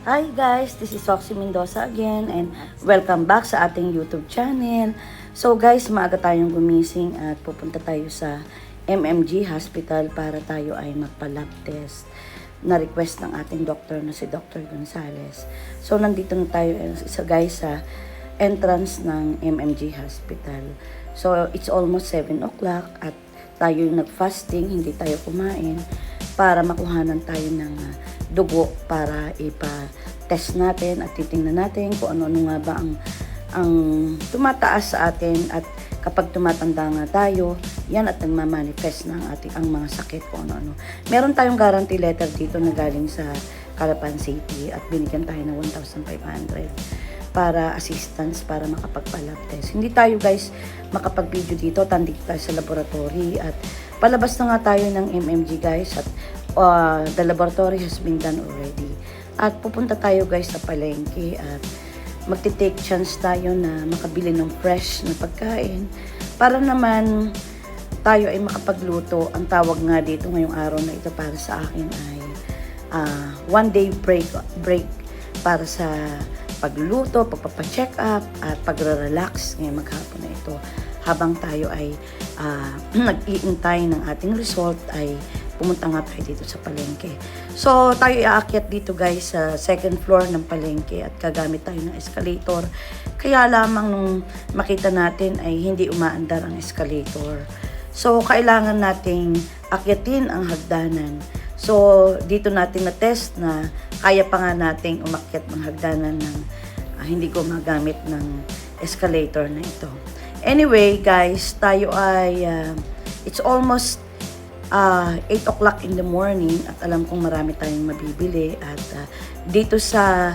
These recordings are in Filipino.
Hi guys, this is Roxy Mendoza again and welcome back sa ating YouTube channel. So guys, maaga tayong gumising at pupunta tayo sa MMG Hospital para tayo ay magpa-lab test na request ng ating doktor na si Dr. Gonzales. So nandito na tayo guys sa entrance ng MMG Hospital. So it's almost 7 o'clock at tayo yung nag-fasting, hindi tayo kumain para makuhanan tayo ng dugo para ipa-test natin at titingnan natin kung ano-ano nga ba ang tumataas sa atin at kapag tumatanda nga tayo, yan at nagmamanifest ng ating ang mga sakit kung ano-ano. Meron tayong guarantee letter dito na galing sa Calapan City at binigyan tayo ng 1,500 para assistance para makapagpa-lab test. Hindi tayo guys makapag-video dito, tandito tayo sa laboratory at palabas na nga tayo ng MMG guys at the laboratory has been done already. At pupunta tayo guys sa palengke at magti-take chance tayo na makabili ng fresh na pagkain para naman tayo ay makapagluto. Ang tawag nga dito ngayong araw na ito para sa akin ay one day break para sa pagluto, pagpapacheck up at pagre-relax ngayong maghapon na ito. Habang tayo ay nag-iintay ng ating result ay pumunta nga tayo dito sa palengke. So, tayo aakyat dito guys sa second floor ng palengke at gagamit tayo ng escalator. Kaya lamang nung makita natin ay hindi umaandar ang escalator. So, kailangan nating akyatin ang hagdanan. So, dito natin na-test na kaya pa nga nating umakyat ng hagdanan ng hindi gumagamit ng escalator na ito. Anyway, guys, tayo ay it's almost 8 o'clock in the morning at alam kong marami tayong mabibili at dito sa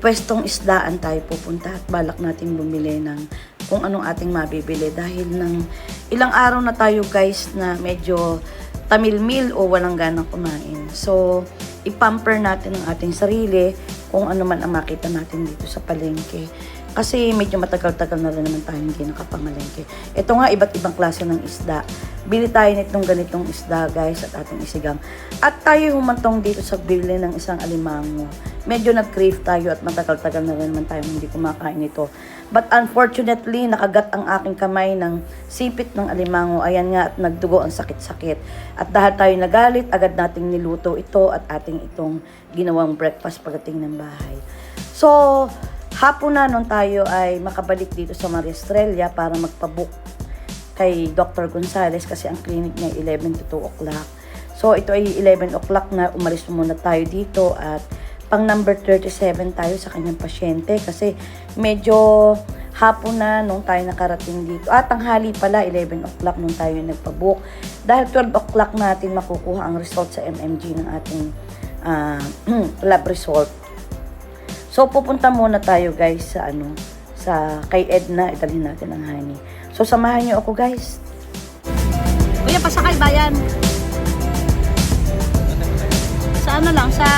pwestong isdaan tayo pupunta at balak natin bumili ng kung anong ating mabibili dahil ng ilang araw na tayo guys na medyo tamilmil o walang ganang kumain. So, ipamper natin ang ating sarili kung ano man ang makita natin dito sa palengke. Kasi medyo matagal-tagal na rin naman tayo hindi nakapangalengke. Ito nga, iba't ibang klase ng isda. Bili tayo nitong ganitong isda, guys, at ating isigang. At tayo humantong dito sa bili ng isang alimango. Medyo nag-crave tayo at matagal-tagal na rin naman tayo hindi kumakain ito. But unfortunately, nakagat ang aking kamay ng sipit ng alimango. Ayan nga, at nagdugo ang sakit-sakit. At dahil tayo nagalit, agad nating niluto ito at ating itong ginawang breakfast pagdating ng bahay. So, hapon na nung tayo ay makabalik dito sa Maria Estrella para magpabook kay Dr. Gonzales kasi ang clinic niya 11 to 2 o'clock. So ito ay 11 o'clock na umalis muna tayo dito at pang number 37 tayo sa kanyang pasyente kasi medyo hapon na nung tayo nakarating dito. Tanghali pala, 11 o'clock nung tayo nagpabook. Dahil 12 o'clock natin makukuha ang result sa MMG ng ating lab result. So, pupunta muna tayo guys sa kay Edna, idalhin natin ang honey. So, samahan niyo ako guys. Kuya, pasakay bayan. Sa ano lang, sa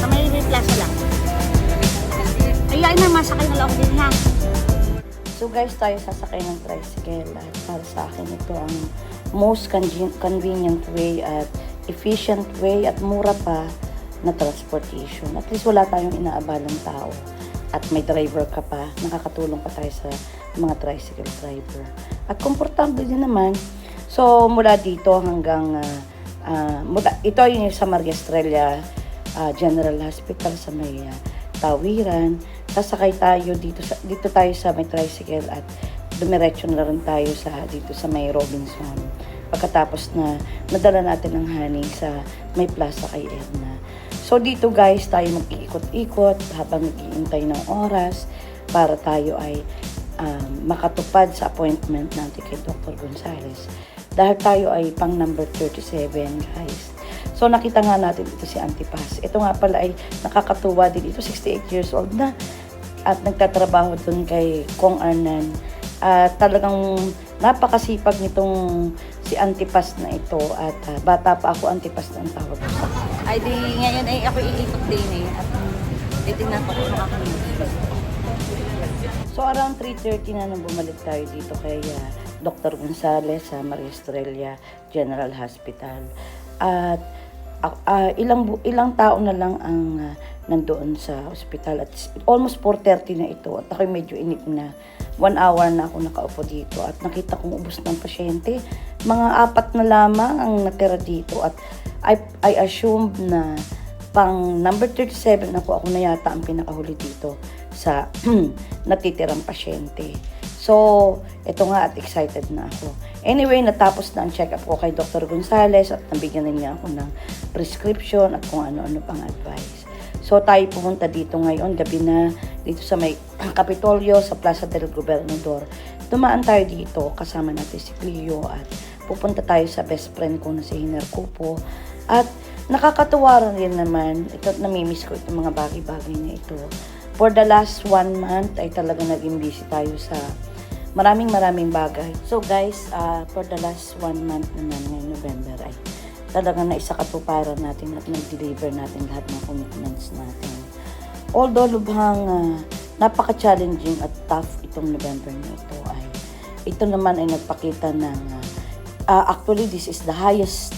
may plaza lang. Ayain na, masakay na lang ako din ha. So guys, tayo sasakay ng tricycle at para sa akin ito ang most convenient way at efficient way at mura pa na transportation. At least wala tayong inaabalang tao. At may driver ka pa, nakakatulong pa tayo sa mga tricycle driver. At komportable din naman. So, mula dito hanggang, ito yung sa Maria Estrella General Hospital sa may Tawiran. Sasakay tayo dito tayo sa may tricycle at dumiretso na rin tayo dito sa may Robinson. Pagkatapos na nadala natin ang honey sa may plaza kay Edna. So dito guys, tayo mag-iikot-ikot habang nag-iintay ng oras para tayo ay makatupad sa appointment natin kay Dr. Gonzales. Dahil tayo ay pang number 37 guys. So nakita nga natin ito si Auntie Paz. Ito nga pala ay nakakatuwa din ito, 68 years old na. At nagtatrabaho dun kay Kong Arnan. At talagang napakasipag nitong si Auntie Paz na ito. At bata pa ako, Auntie Paz na ang tawag ko. Ay di ngayon ay ako iikot din eh. At titignan ko kung makakalimutan. So around 3:30 na nung bumalik tayo dito kay Dr. Gonzales sa Maria Estrella General Hospital. At ilang tao na lang ang nandoon sa ospital at almost 4:30 na ito at ako'y medyo inip na. 1 hour na ako nakaupo dito at nakita kong ubos ng pasyente. Mga 4 na lamang ang natira dito at I assumed na pang number 37 ako na yata ang pinakahuli dito sa natitirang pasyente. So, ito nga at excited na ako. Anyway, natapos na ang check-up ko kay Dr. Gonzales at nabigyan na niya ako ng prescription at kung ano-ano pang advice. So, tayo pumunta dito ngayon, gabi na, dito sa may Kapitolyo, sa Plaza del Gobernador. Dumaan tayo dito, kasama natin si Cleo at pupunta tayo sa best friend ko na si Hiner Cupo. At nakakatuwa rin naman, ito, namimiss ko itong mga bagay-bagay na ito. For the last 1 month ay talaga naging busy tayo sa maraming bagay. So guys, for the last 1 month naman ngayong November ay talagang naisakatuparan natin at nag-deliver natin lahat ng commitments natin. Although lubhang napaka-challenging at tough itong November na ito ay ito naman ay nagpakita ng actually this is the highest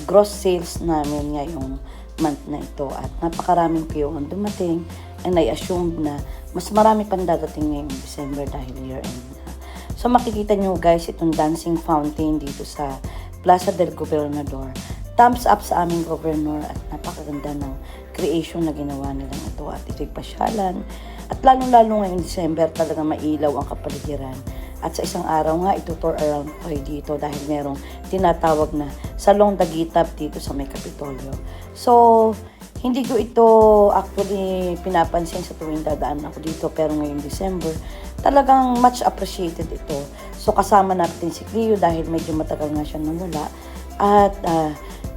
gross sales namin ngayong month na ito at napakaraming PO ang dumating and I assumed na mas marami pang dadating ngayong December dahil year-end na. So makikita nyo guys itong dancing fountain dito sa Plaza del Gobernador. Thumbs up sa aming governor at napakaganda ng creation na ginawa nilang ito at ito'y pasyalan. At lalong-lalo ngayong December talaga mailaw ang kapaligiran. At sa isang araw nga, itutour around ko kayo dito dahil merong tinatawag na Salong Dagitab dito sa may Kapitolyo. So, hindi ko ito actually pinapansin sa tuwing dadaan ako dito pero ngayong December, talagang much appreciated ito. So, kasama natin si Cleo dahil medyo matagal nga siya nawala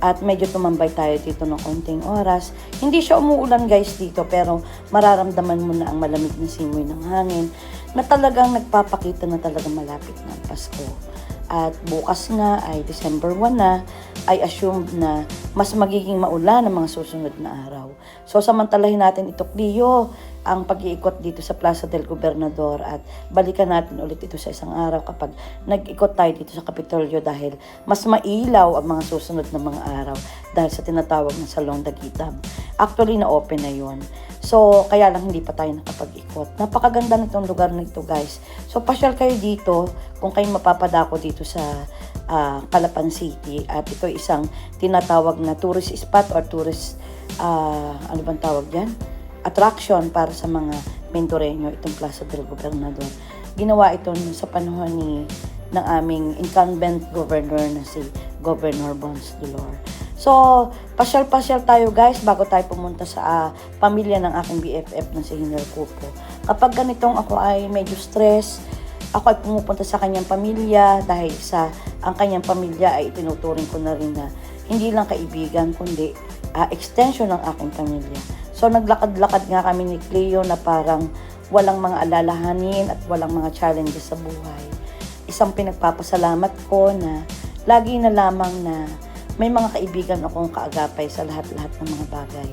at medyo tumambay tayo dito ng konting oras. Hindi siya umuulan guys dito pero mararamdaman mo na ang malamig na simoy ng hangin na talagang nagpapakita na talagang malapit na ang Pasko. At bukas nga ay December 1 na, I assumed na mas magiging maulan ang mga susunod na araw. So samantalahin natin ito, Cleo, ang pag-iikot dito sa Plaza del Gobernador at balikan natin ulit ito sa isang araw kapag nag-ikot tayo dito sa Kapitolyo dahil mas mailaw ang mga susunod na mga araw dahil sa tinatawag na Salong Dagitab. Actually, na-open na yun. So, kaya lang hindi pa tayo nakapag-ikot. Napakaganda nitong lugar na ito, guys. So, pasyal kayo dito kung kayo mapapadako dito sa Calapan City at ito isang tinatawag na tourist spot or tourist, ano bang tawag dyan? Attraction para sa mga Mendoreño, itong Plaza del Gobernador. Ginawa ito sa panahon ng aming incumbent governor na si Governor Bons Dolor. So, pasyal-pasyal tayo guys bago tayo pumunta sa pamilya ng aking BFF na si Hiner Cupo. Kapag ganitong ako ay medyo stress, ako ay pumupunta sa kanyang pamilya dahil ang kanyang pamilya ay itinuturing ko na rin na hindi lang kaibigan kundi extension ng aking pamilya. So naglakad-lakad nga kami ni Cleo na parang walang mga alalahanin at walang mga challenges sa buhay. Isang pinagpapasalamat ko na lagi na lamang na may mga kaibigan akong kaagapay sa lahat-lahat ng mga bagay.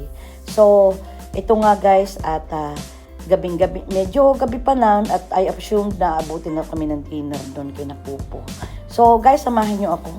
So ito nga guys at gabing-gabi, medyo gabi pa lang at I assumed na abutin na kami ng dinner doon kay Napupo. So guys, samahan niyo ako.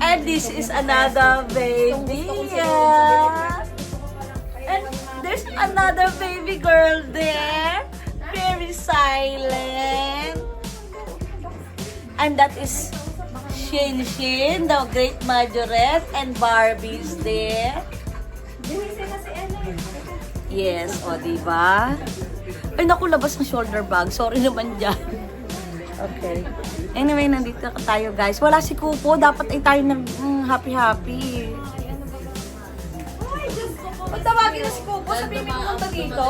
And this is another baby. And there's Another baby girl there. Very silent. And that is Shin Shin, the great majorette, and Barbie's there. Yes, o diba? Ay naku, labas ng shoulder bag. Sorry naman dyan. Okay. Anyway, nandito tayo guys. Wala si Kupo. Dapat ay tayo nag happy-happy. Pag tawagin na si Kupo, sabihin mo pumunta dito.